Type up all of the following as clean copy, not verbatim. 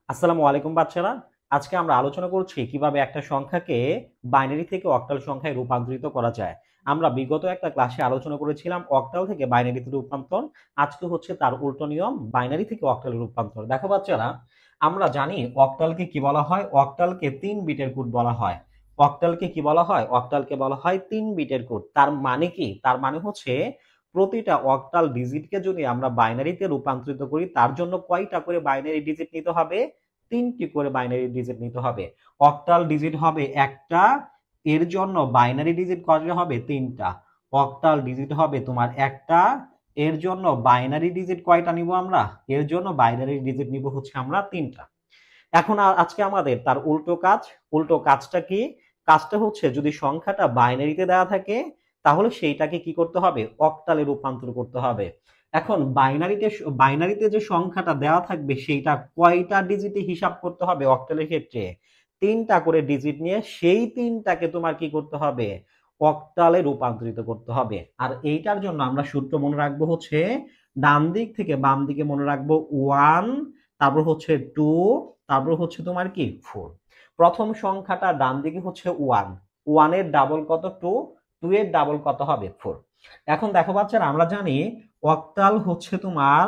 আসসালামু আলাইকুম বাচ্চারা। আজকে আমরা আলোচনা করছি কিভাবে একটা সংখ্যাকে বাইনারি থেকে অক্টাল সংখ্যায় রূপান্তরিত করা যায়। আমরা বিগত একটা ক্লাসে আলোচনা করেছিলাম অক্টাল থেকে বাইনারিতে রূপান্তর। আজকে হচ্ছে তার উল্টো নিয়ম, বাইনারি থেকে অক্টালে রূপান্তর। দেখো বাচ্চারা, আমরা জানি অক্টালকে কি বলা হয়। অক্টালকে 3 বিটের কোড বলা হয়। অক্টালকে কি বলা হয়? অক্টালকে বলা হয় 3 বিটের কোড। তার মানে কি? তার মানে হচ্ছে প্রতিটা অক্টাল ডিজিটকে যদি আমরা বাইনারিতে রূপান্তরিত করি তার জন্য কয়টা করে বাইনারি ডিজিট নিতে হবে? 3টি করে বাইনারি ডিজিট নিতে হবে। অক্টাল ডিজিট হবে একটা, এর জন্য বাইনারি ডিজিট কয়টা হবে? 3টা। অক্টাল ডিজিট হবে তোমার একটা, এর জন্য বাইনারি ডিজিট কয়টা নিব আমরা? এর জন্য বাইনারি ডিজিট নিব হচ্ছে আমরা 3টা। এখন আজকে আমাদের তার উল্টো কাজ। উল্টো কাজটা কি? কাজটা হচ্ছে যদি সংখ্যাটা বাইনারিতে দেওয়া থাকে তাহলে সেইটাকে কি করতে হবে? অক্টালে রূপান্তর করতে হবে। এখন বাইনারিতে যে সংখ্যাটা দেওয়া থাকবে সেইটা কয়টা ডিজিটে হিসাব করতে হবে? অক্টালের ক্ষেত্রে 3টা করে ডিজিট নিয়ে সেই 3টাকে তোমার কি করতে হবে? অক্টালে রূপান্তরিত করতে হবে। আর এইটার জন্য আমরা সূত্র মনে রাখবো হচ্ছে ডান দিক থেকে বাম দিকে মনে রাখবো 1, তারপর হচ্ছে 2, তারপর হচ্ছে তোমার কি 4। প্রথম সংখ্যাটা ডান দিকে হচ্ছে 1, 1 এর ডাবল কত? 2, 2 এর ডাবল কত হবে? 4। এখন দেখো বাচ্চারা, আমরা জানি অক্টাল হচ্ছে তোমার,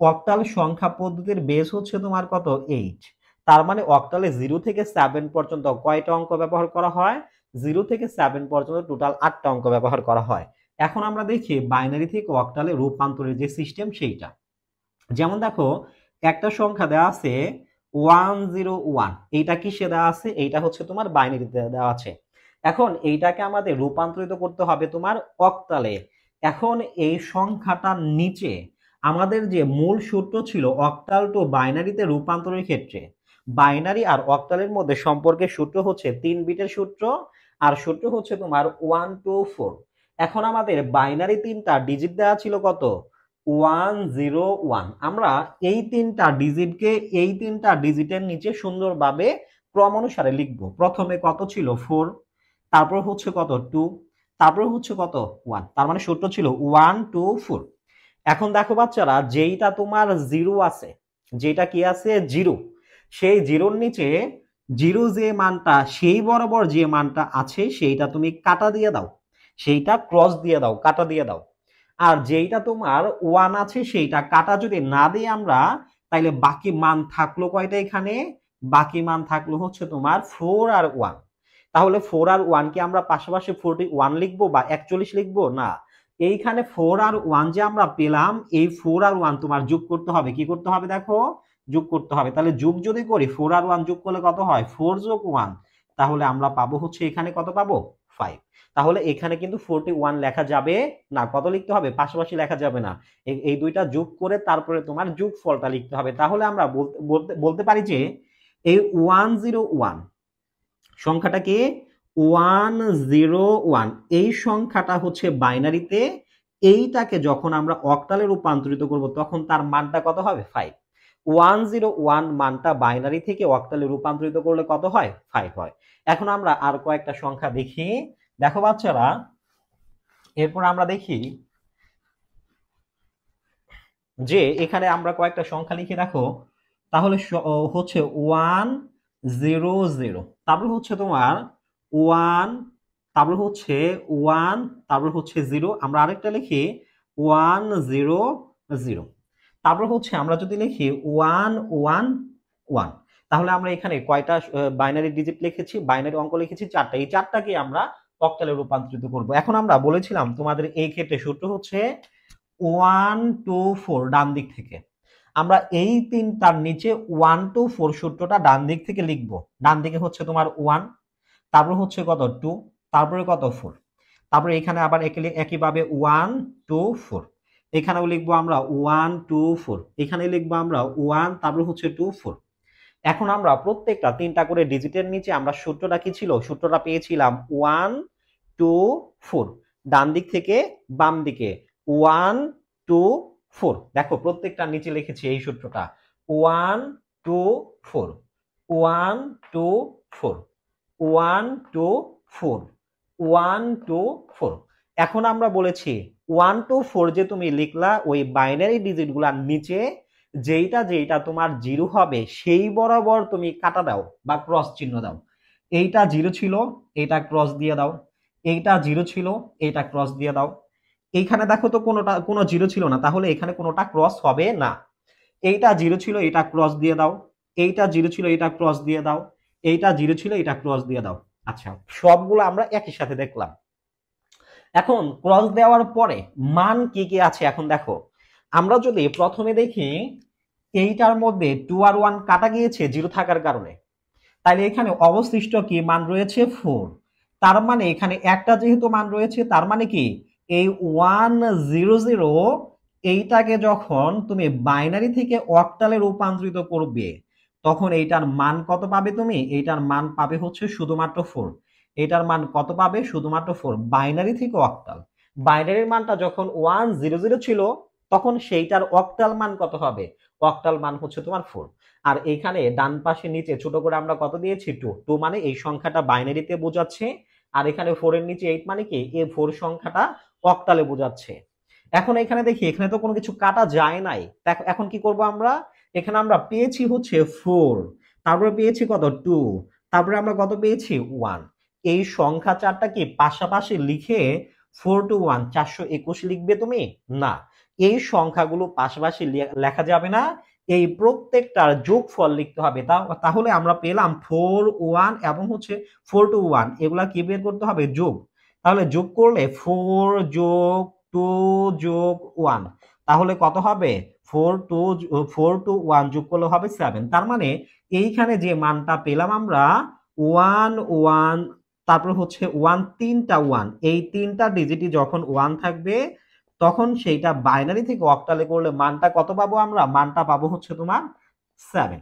অক্টাল সংখ্যা পদ্ধতির বেস হচ্ছে তোমার কত? 8। তার মানে অক্টালে 0 থেকে 7 পর্যন্ত কয়টা অঙ্ক ব্যবহার করা হয়? 0 থেকে 7 পর্যন্ত টোটাল 8টা অঙ্ক ব্যবহার করা হয়। এখন আমরা দেখি বাইনারি থেকে অক্টালে রূপান্তরের যে সিস্টেম সেইটা। যেমন দেখো, একটা সংখ্যা দেওয়া আছে 101, এইটা কিসে দেওয়া আছে? এইটা হচ্ছে তোমার বাইনারিতে দেওয়া আছে। এখন এইটাকে আমাদের রূপান্তরিত করতে হবে তোমার অক্টালে। এখন এই সংখ্যাটার নিচে আমাদের যে মূল সূত্র ছিল অক্টাল টু বাইনারিতে রূপান্তরের ক্ষেত্রে, বাইনারি আর অক্টালের মধ্যে সম্পর্কের সূত্র হচ্ছে 3 বিটের সূত্র, আর সূত্র হচ্ছে তোমার 1 2 4। এখন আমাদের বাইনারি 3টা ডিজিট দেওয়া ছিল কত? 101। আমরা এই 3টা ডিজিটের নিচে সুন্দরভাবে ক্রম অনুসারে লিখবো। প্রথমে কত ছিল? 4, তারপর হচ্ছে কত? 2, তারপর হচ্ছে কত? 1। তার মানে সূত্র ছিল 1 2 4। এখন দেখো বাচ্চারা, যেইটা তোমার জিরো আছে, যেটা কি আছে? জিরো, সেই জিরোর নিচে জিরো যে মানটা, সেই বরাবর যে মানটা আছে সেইটা তুমি কাটা দিয়ে দাও, সেইটা ক্রস দিয়ে দাও, কাটা দিয়ে দাও। আর যেইটা তোমার 1 আছে সেইটা কাটা যদি না দিই আমরা, তাইলে বাকি মান থাকলো কয়টা এখানে? বাকি মান থাকলো হচ্ছে তোমার 4 আর 1। তাহলে 4 আর 1 কি আমরা পাশাপাশি 41 লিখবো বা 41 লিখবো? না। এইখানে 4 আর 1 যে আমরা পেলাম, এই 4 আর 1 তোমার যোগ করতে হবে। কি করতে হবে? দেখো, যোগ করতে হবে। তাহলে যোগ যদি করি, 4 আর 1 যোগ করলে কত হয়? 4 যোগ 1। তাহলে আমরা পাবো হচ্ছে এখানে কত পাবো? 5। তাহলে এখানে কিন্তু 41 লেখা যাবে না। কত লিখতে হবে? পাশাপাশি লেখা যাবে না। এই দুইটা যোগ করে তারপরে তোমার যোগফলটা লিখতে হবে। তাহলে আমরা বলতে বলতে পারি যে এই 101 সংখ্যাটা কি? 101, এই সংখ্যাটা হচ্ছে বাইনারিতে। এইটাকে যখন আমরা অক্টালে রূপান্তরিত করব তখন তার মানটা কত হবে? 5। 101 মানটা বাইনারি থেকে অক্টালে রূপান্তরিত করলে কত হয়? 5 হয়। এখন আমরা আর কয়েকটা সংখ্যা দেখি। দেখো বাচ্চারা, এরপর আমরা দেখি যে এখানে আমরা কয়েকটা সংখ্যা লিখে রাখো। তাহলে হচ্ছে 100, তারপর হচ্ছে তোমার 1, তারপর হচ্ছে 1, তারপর হচ্ছে 0। আমরা আরেকটা লিখি 100। তারপর হচ্ছে আমরা যদি লিখি 111, তাহলে আমরা এখানে কয়টা বাইনারি ডিজিট লিখেছি? বাইনারি অঙ্ক লিখেছি 4টা। এই 4টাকে আমরা অক্টালে রূপান্তরিত করব। এখন আমরা বলেছিলাম তোমাদের এই ক্ষেত্রে সূত্র হচ্ছে 1 2 4 ডান দিক থেকে। আমরা এই 3টার নিচে 1 2 4 সূত্রটা ডান দিক থেকে লিখবো। ডান দিকে হচ্ছে তোমার 1, তারপর হচ্ছে কত? 2, তারপরে কত? 4। তারপরে এখানে আবার একইভাবে 1 2 4, এখানেও লিখবো আমরা 1 2 4, এখানে লিখবো আমরা 1, তারপর হচ্ছে 2 4। এখন আমরা প্রত্যেকটা 3টা করে ডিজিটের নিচে আমরা সূত্রটা কি ছিল? সূত্রটা পেয়েছিলাম 1 2 4। ডান দিক থেকে বাম দিকে 1 2 4। দেখো প্রত্যেকটা নিচে লিখেছি এই সূত্রটা 1 2 4, 1 2 4, 1 2 4, 1 2 4। এখন আমরা বলেছি 1 2 4 যে তুমি লিখলা ওই বাইনারি ডিজিট গুলার নিচে যেইটা যেইটা তোমার জিরো হবে সেই বরাবর তুমি কাটা দাও বা ক্রস চিহ্ন দাও। এইটা জিরো ছিল, এইটা ক্রস দিয়ে দাও। এইটা জিরো ছিল, এইটা ক্রস দিয়ে দাও। এইখানে দেখো তো কোনো জিরো ছিল না, তাহলে এখানে কোনোটা ক্রস হবে না। এইটা জিরো ছিল, এটা ক্রস দিয়ে দাও। এইটা জিরো ছিল, এটা ক্রস দিয়ে দাও। এইটা জিরো ছিল, এটা ক্রস দিয়ে দাও। আচ্ছা, সবগুলো আমরা একই সাথে দেখলাম। এখন ক্রস দেওয়ার পরে মান কি কি আছে এখন দেখো। আমরা যদি প্রথমে দেখি, এইটার মধ্যে 2 আর 1 কাটা গিয়েছে জিরো থাকার কারণে, তাহলে এখানে অবশিষ্ট কি মান রয়েছে 4। তার মানে এখানে একটা যেহেতু মান রয়েছে, তার মানে কি এই 100 এইটাকে যখন তুমি বাইনারি থেকে অক্টালে রূপান্তরিত করবে, তখন এইটার মান কত পাবে তুমি? এইটার মান পাবে হচ্ছে শুধুমাত্র 4। এটার মান কত পাবে? শুধুমাত্র 4। বাইনারি থেকে অক্টাল, বাইনারির মানটা যখন 100 ছিল, তখন সেইটার অক্টাল মান কত হবে? অক্টাল মান হচ্ছে তোমার 4। আর এইখানে ডান পাশে নিচে ছোট করে আমরা কত দিয়েছি? 2। 2 মানে এই সংখ্যাটা বাইনারিতে বোঝাচ্ছে। আর এখানে 4 এর নিচে 8 মানে কি এই 4 সংখ্যাটা অক্টালে বোঝাচ্ছে। এখন এখানে দেখি, এখানে তো কোনো কিছু কাটা যায় নাই। দেখো এখন কি করব আমরা? এখানে আমরা পেয়েছি হচ্ছে 4, তারপরে পেয়েছি কত? 2, তারপরে আমরা কত পেয়েছি? 1। এই সংখ্যা চারটা কি পাশাপাশি লিখে 4 to 1 421 লিখবে তুমি? না, এই সংখ্যাগুলো পাশাপাশি লেখা যাবে না, এই প্রত্যেকটার যোগফল লিখতে হবে। তাহলে আমরা পেলাম 4 1 এবং হচ্ছে 4 to 1, এগুলা কি বের করতে হবে? যোগ। তাহলে যোগ করলে 4 যোগ 2 যোগ 1, তাহলে কত হবে? 4 to 1 যোগ করলে হবে 7। তার মানে এইখানে যে মানটা পেলাম আমরা 1 1, তারপর হচ্ছে 1, তিনটা 1, এই তিনটা ডিজিটই যখন 1 থাকবে, তখন সেইটা বাইনারি থেকে অক্টালে করলে মানটা কত পাবো আমরা? মানটা পাবো হচ্ছে তোমার 7।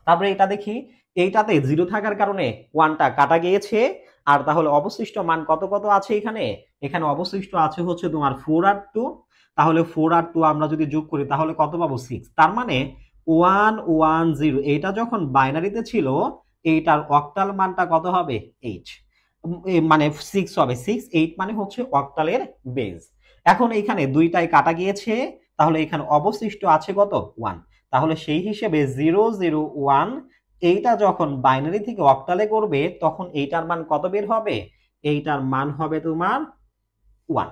তারপরে এটা দেখি, এইটাতে জিরো থাকার কারণে 1টা কাটা গিয়েছে। আর তাহলে অবশিষ্ট মান কত কত আছে এখানে? এখানে অবশিষ্ট আছে হচ্ছে তোমার 4 আর 2। তাহলে 4 আর 2 আমরা যদি যোগ করি তাহলে কত পাবো? 6। তার মানে 110, এইটা যখন বাইনারিতে ছিল, এইটার অক্টাল মানটা কত হবে? 8। মানে 6 হবে। 6 8 মানে হচ্ছে অক্টালের বেজ। এখন এইখানে দুইটাই কাটা গিয়েছে, তাহলে এখানে অবশিষ্ট আছে কত? 1। তাহলে সেই হিসেবে 001 এইটা যখন বাইনারি থেকে অক্টালে করবে, তখন এইটার মান কত বের হবে? এইটার মান হবে তোমার 1।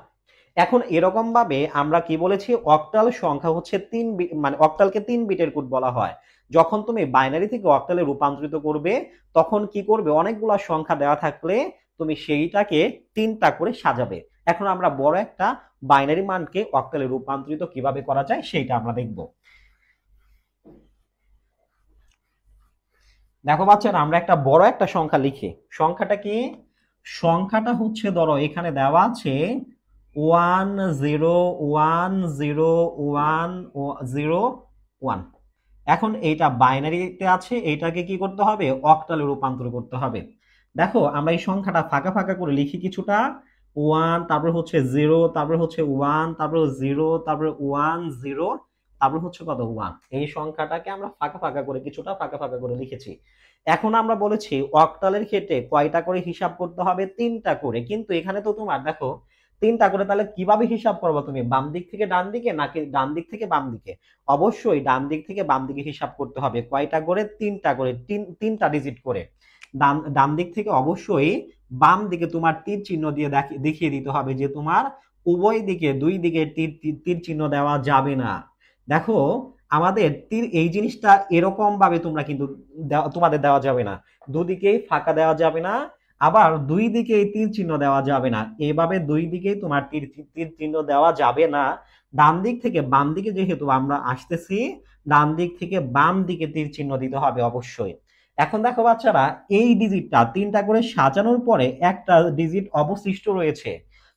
এখন এরকম ভাবে আমরা কি বলেছি? অক্টাল সংখ্যা হচ্ছে 3 বিট, মানে অক্টালকে 3 বিটের কোড বলা হয়। যখন তুমি বাইনারি থেকে অক্টালে রূপান্তরিত করবে, তখন কি করবে? অনেকগুলা সংখ্যা দেওয়া থাকলে তুমি সেইটাকে 3টা করে সাজাবে। এখন আমরা বড় একটা বাইনারি মানকে অক্টালে রূপান্তরিত কিভাবে করা যায় সেইটা আমরা দেখব। দেখো বাচ্চারা, আমরা একটা বড় একটা সংখ্যা লিখি। সংখ্যাটা কি? সংখ্যাটা হচ্ছে, ধরো এখানে দেওয়া আছে 10101001। এখন এইটা বাইনারিতে আছে, এইটাকে কি করতে হবে? অক্টালে রূপান্তর করতে হবে। দেখো আমরা এই সংখ্যাটা ফাঁকা ফাঁকা করে লিখি কিছুটা। 1, তারপর হচ্ছে 0, তারপর হচ্ছে 1, তারপর 0, তারপর 1 0, তারপর হচ্ছে কত? 1। এই সংখ্যাটাকে আমরা ফাঁকা ফাঁকা করে কিছুটা ফাঁকা ফাঁকা করে লিখেছি। এখন আমরা বলেছি অক্টালের ক্ষেত্রে কয়টা করে হিসাব করতে হবে? 3টা করে। কিন্তু এখানে তো তোমার দেখো 3টা করে, তাহলে কিভাবে হিসাব করবো তুমি? বাম দিক থেকে ডান দিকে নাকি ডান দিক থেকে বাম দিকে? অবশ্যই ডান দিক থেকে বাম দিকে হিসাব করতে হবে। কয়টা করে? 3টা করে, তিনটা ডিজিট করে। ডান দিক থেকে অবশ্যই বাম দিকে তোমার তীর চিহ্ন দিয়ে দেখিয়ে দিতে হবে যে তোমার উভয় দিকে, দুই দিকে তীর তীর চিহ্ন দেওয়া যাবে না। দেখো আমাদের তীর, এই জিনিসটা এরকম ভাবে তোমরা কিন্তু তোমাদের দেওয়া যাবে না। দুদিকেই ফাঁকা দেওয়া যাবে না, আবার দুই দিকে তীর চিহ্ন দেওয়া যাবে না। এইভাবে দুই দিকেই তোমার তীর তীর চিহ্ন দেওয়া যাবে না। ডান দিক থেকে বাম দিকে যেহেতু আমরা আসতেছি, ডান দিক থেকে বাম দিকে তীর চিহ্ন দিতে হবে অবশ্যই। এখন দেখো বাচ্চারা, এই ডিজিটটা 3টা করে সাজানোর পরে একটা ডিজিট অবশিষ্ট রয়েছে।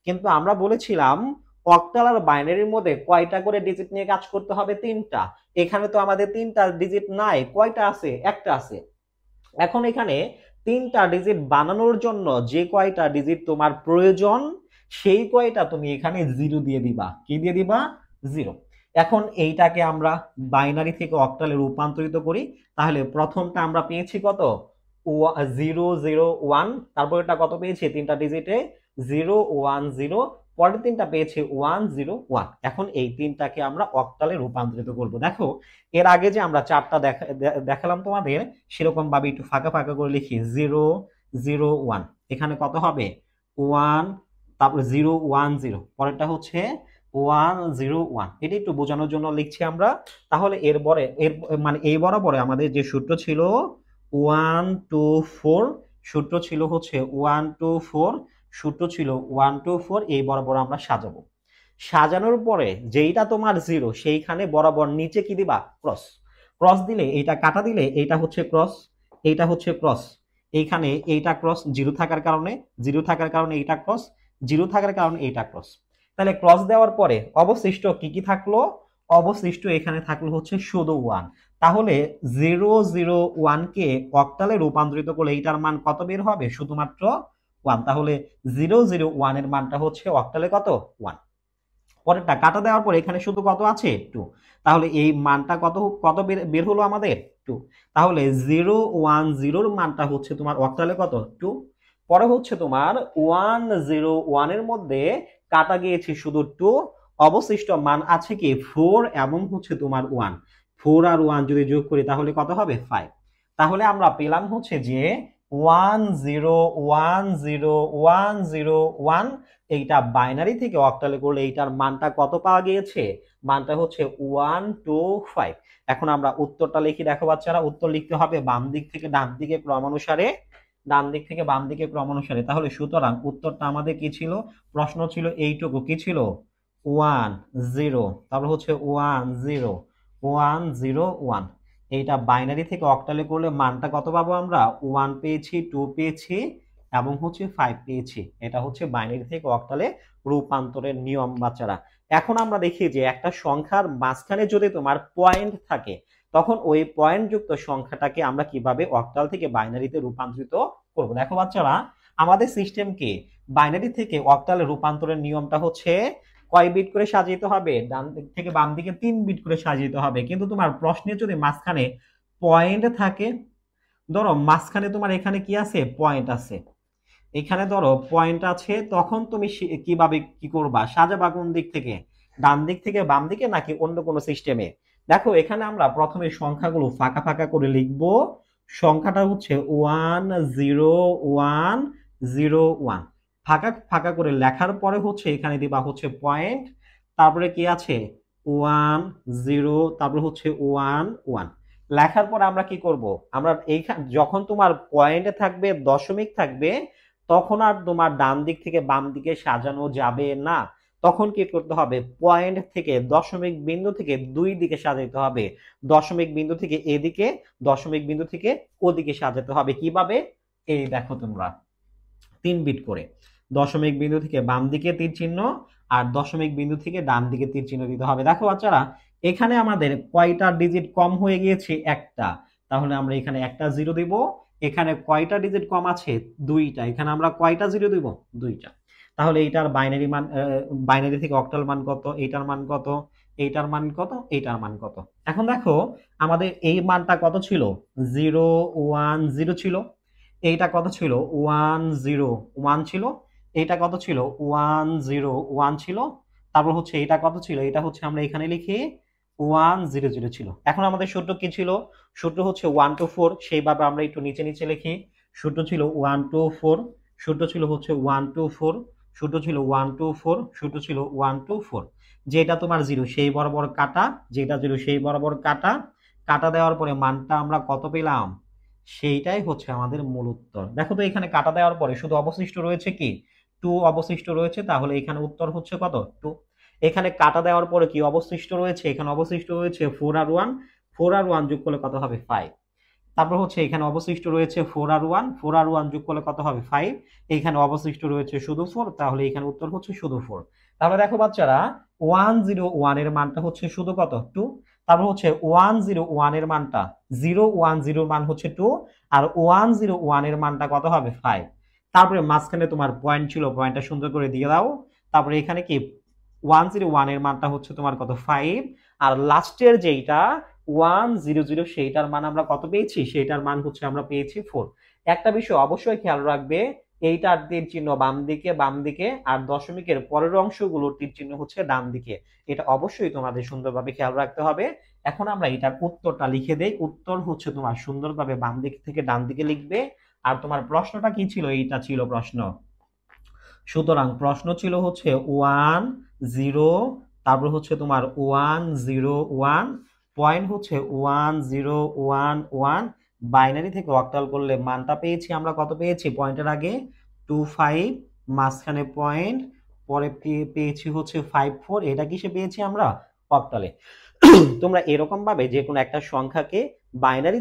কিন্তু আমরা বলেছিলাম অক্টাল আর বাইনারির মধ্যে কয়টা করে ডিজিট নিয়ে কাজ করতে হবে? 3টা। এখানে তো আমাদের 3টা ডিজিট নাই। কয়টা আছে? একটা আছে। এখন এখানে 3টা ডিজিট বানানোর জন্য যে কয়টা ডিজিট তোমার প্রয়োজন, সেই কয়টা তুমি এখানে 0 দিয়ে দিবা। কি দিয়ে দিবা? 0। এখন এইটাকে আমরা বাইনারি থেকে অক্টালে রূপান্তরিত করি। তাহলে প্রথমটা আমরা পেয়েছি কত? 001। তারপর এটা কত পেয়েছি? 3টা ডিজিটে 010। পরের তিনটা পেয়েছে 101। এখন এই তিনটাকে আমরা অক্টালে রূপান্তরিত করব। দেখো এর আগে যে আমরা চারটা দেখালাম তোমাদের, সেরকম ভাবে একটু ফাঁকা ফাঁকা করে লিখি 001। এখানে কত হবে 1, তারপরে 010, পরেরটা হচ্ছে 101। এটা একটু বোঝানোর জন্য লিখছি আমরা। তাহলে এর মানে এই বরাবরে আমাদের যে সূত্র ছিল 124, সূত্র ছিল হচ্ছে 124, সূত্র ছিল 124, এই বরাবর আমরা সাজাবো। সাজানোর পরে যেইটা তোমার 0 সেইখানে বরাবর নিচে কি দিবা ক্রস। ক্রস দিলে এইটা কাটা দিলে এইটা হচ্ছে ক্রস, এইটা হচ্ছে ক্রস। এইখানে এইটা ক্রস, 0 থাকার কারণে, 0 থাকার কারণে এইটা ক্রস, 0 থাকার কারণে এইটা ক্রস। তাহলে ক্রস দেওয়ার পরে অবশিষ্ট কি কি থাকলো? অবশিষ্ট এখানে থাকলো হচ্ছে শুধু 1। তাহলে 001 কে অক্টালে রূপান্তরিত করলে এইটার মান কত বের হবে? শুধুমাত্র 1। তাহলে 001 এর মানটা হচ্ছে অক্টালে কত? 1। পরেরটা কাটা দেওয়ার পর এখানে শুধু কত আছে? 2। তাহলে এই মানটা কত কত বের হলো আমাদের? 2। তাহলে 010 এর মানটা হচ্ছে তোমার অক্টালে কত? 2। পরে হচ্ছে তোমার 101 এর মধ্যে কাটা গিয়েছে শুধু 2, অবশিষ্ট মান আছে কি 4 এবং হচ্ছে তোমার 1। 4 আর 1 যদি যোগ করি তাহলে কত হবে? 5। তাহলে আমরা পেলাম হচ্ছে যে 1010101, এইটা বাইনারি থেকে অক্টালে করলে এইটার মানটা কত পাওয়া গিয়েছে? মানটা হচ্ছে 125। এখন আমরা উত্তরটা লিখি। দেখো বাচ্চারা, উত্তর লিখতে হবে বাম দিক থেকে ডান দিকে ক্রমানুসারে, ডান দিক থেকে বাম দিকে ক্রমানুসারে। তাহলে সুতরাং উত্তরটা আমাদের কি ছিল? প্রশ্ন ছিল এইটুকু, কি ছিল? 10, তারপর হচ্ছে 10101। এইটা বাইনারি থেকে অক্টালে করলে মানটা কত পাবো আমরা? 1 পেয়েছি, 2 পেয়েছি এবং হচ্ছে 5 পেয়েছি। এটা হচ্ছে বাইনারি থেকে অক্টালে রূপান্তরের নিয়ম বাচ্চারা। এখন আমরা দেখি যে একটা সংখ্যার মাঝখানে যদি তোমার পয়েন্ট থাকে, তখন ওই পয়েন্ট যুক্ত সংখ্যাটাকে আমরা কিভাবে অক্টাল থেকে বাইনারিতে রূপান্তরিত করব। দেখো বাচ্চারা, আমাদের সিস্টেমকে বাইনারি থেকে অক্টালে রূপান্তরের নিয়মটা হচ্ছে কয় বিট করে সাজাইতে হবে? ডান দিক থেকে বাম দিকে 3 বিট করে সাজাইতে হবে। কিন্তু তোমার প্রশ্নে যদি মাঝখানে পয়েন্ট থাকে, ধরো মাঝখানে তোমার এখানে কি আছে? পয়েন্ট আছে। এখানে ধরো পয়েন্ট আছে, তখন তুমি কিভাবে কি করবা? সাজাবা কোন দিক থেকে? ডান দিক থেকে বাম দিকে নাকি অন্য কোনো সিস্টেমে? দেখো এখানে আমরা প্রথমে সংখ্যাগুলো ফাঁকা ফাঁকা করে লিখব। সংখ্যাটা হচ্ছে 10101। ফাঁকা ফাঁকা করে লেখার পরে হচ্ছে এখানে দিবা হচ্ছে পয়েন্ট, তারপরে কি আছে 10, তারপরে হচ্ছে 11। লেখার পরে আমরা কি করব? আমরা এইখানে যখন তোমার পয়েন্টে থাকবে, দশমিক থাকবে, তখন আর তোমার ডান দিক থেকে বাম দিকে সাজানো যাবে না। তখন কি করতে হবে? পয়েন্ট থেকে দশমিক বিন্দু থেকে দুই দিকে সাজাতে হবে। দশমিক বিন্দু থেকে এদিকে, দশমিক বিন্দু থেকে ওদিকে সাজাতে হবে। কিভাবে? এই দেখো তোমরা 3 বিট করে, দশমিক বিন্দু থেকে বাম দিকে তীর চিহ্ন আর দশমিক বিন্দু থেকে ডান দিকে তীর চিহ্ন দিতে হবে। দেখো বাচ্চারা, এখানে আমাদের কয়টা ডিজিট কম হয়ে গিয়েছে? একটা। তাহলে আমরা এখানে একটা 0 দিব। এখানে কয়টা ডিজিট কম আছে? 2টা। এখানে আমরা কয়টা 0 দিব? 2টা। তাহলে এইটার বাইনারি মান, বাইনারি থেকে অক্টাল মান কত? এইটার মান কত? এইটার মান কত? এইটার মান কত? এখন দেখো আমাদের এই মানটা কত ছিল? 010 ছিল। এইটা কত ছিল? 101 ছিল। এইটা কত ছিল? 101 ছিল। তারপর হচ্ছে এটা কত ছিল? এটা হচ্ছে আমরা এখানে লিখি 100 ছিল। এখন আমাদের সূত্র কি ছিল? সূত্র হচ্ছে 124। সেইভাবে আমরা একটু নিচে নিচে লিখি। সূত্র ছিল 124, সূত্র ছিল হচ্ছে 124, সূত্র ছিল 124, সূত্র ছিল 124। যেটা তোমার 0 সেই বরাবর কাটা, যেটা 0 সেই বরাবর কাটা। কাটা দেওয়ার পরে মানটা আমরা কত পেলাম? সেইটাই হচ্ছে আমাদের মূল উত্তর। দেখো তো এখানে কাটা দেওয়ার পরে শুধু অবশিষ্ট রয়েছে কি? 2 অবশিষ্ট রয়েছে। তাহলে এখানে উত্তর হচ্ছে কত? 2। এখানে কাটা দেওয়ার পরে কি অবশিষ্ট রয়েছে? এখানে অবশিষ্ট রয়েছে 4 আর 1। 4 আর 1 যোগ করলে কত হবে? 5। তারপর হচ্ছে এখানে অবশিষ্ট রয়েছে 4 আর 1। 4 আর 1 যোগ করলে কত হবে? 5। এখানে অবশিষ্ট রয়েছে শুধু 4। তাহলে এখানে উত্তর হচ্ছে শুধু 4। তাহলে দেখো বাচ্চারা, 101 এর মানটা হচ্ছে শুধু কত? 2। তারপর হচ্ছে 101 এর মানটা, 010 মান হচ্ছে 2, আর 101 এর মানটা কত হবে? 5। তারপরে মাঝখানে তোমার পয়েন্ট ছিল, পয়েন্টটা সুন্দর করে দিয়ে দাও। তারপরে এখানে কি 101 এর মানটা হচ্ছে তোমার কত? 5। আর লাস্টের যেইটা 100, সেইটার মান আমরা কত পেয়েছি? সেইটার মান হচ্ছে আমরা পেয়েছি 4। একটা বিষয় অবশ্যই খেয়াল রাখবে, এইটার তীর চিহ্ন বাম দিকে, আর দশমিকের পরের অংশগুলোর তীর চিহ্ন হচ্ছে ডান দিকে। এটা অবশ্যই তোমাদের সুন্দরভাবে খেয়াল রাখতে হবে। এখন আমরা এটার উত্তরটা লিখে দেই। উত্তর হচ্ছে তোমার সুন্দরভাবে বাম দিক থেকে ডান দিকে লিখবে। আর তোমার প্রশ্নটা কি ছিল? এইটা ছিল প্রশ্ন। সুতরাং প্রশ্ন ছিল হচ্ছে 1 0, তারপর হচ্ছে তোমার 1 0 1, পয়েন্ট হচ্ছে 1 0 1 1, বাইনারি থেকে অক্টাল করলে মানটা পেয়েছি আমরা, কত পেয়েছি পয়েন্টের আগে 25, মাঝখানে পয়েন্ট, পরে পেয়েছি হচ্ছে 54, এটা কিসে পেয়েছি আমরা? অক্টালে। তোমরা এরকম ভাবে যে কোনো একটা সংখ্যাকে বাইনারি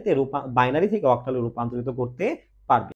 থেকে অক্টালে রূপান্তরিত করতে পারবে।